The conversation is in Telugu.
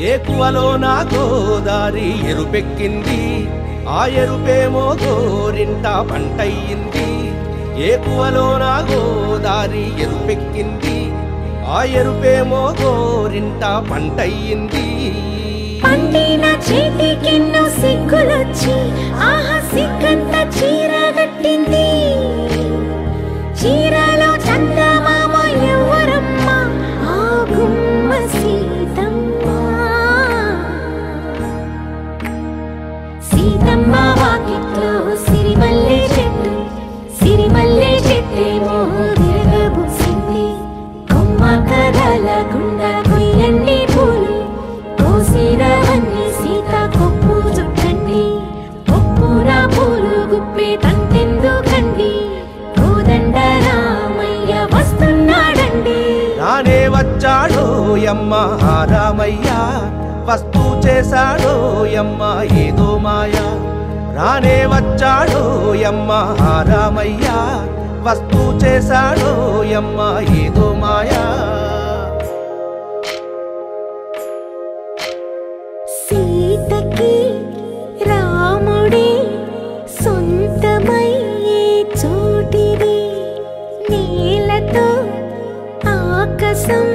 ఏకువలో నా గోదారి ఎరుపెక్కింది ఆ ఎరుపేమో గోరింట పంటయ్యింది ఏకువలో నా గోదారి ఎరుపెక్కింది ఆ ఎరుపేమో గోరింట పంటయ్యింది పండిన చేతికెన్నో సిగ్గులొచ్చి ఆహా సిగ్గంత చీర కట్టింది చీరలో చందమామ ఎవరమ్మ ఆ గుమ్మ సీతమ్మ సీతమ్మ వాకిట్లో సిరిమల్లె చెట్టేమో విరగబూసింది కొమ్మ కదలకుండా కొయ్యండి పూలు కోసిరవన్నీ సీత కొప్పు చుట్టండి కొప్పురా పూలు గుప్పే తంతెందుకండి కోదండ రామయ్య వస్తున్నాడండి రానే వచ్చాడో యమ్మ రామయ్య వస్తూ చేశాడో యమ్మ ఏదో మాయా రానే వచ్చాడో యమ్మ రామయ్య వస్తూ చేశాడో యమ్మ ఏదో మాయా సీతకి రాముడే సొంతమయ్యే చోటిది నేలతో ఆకాశం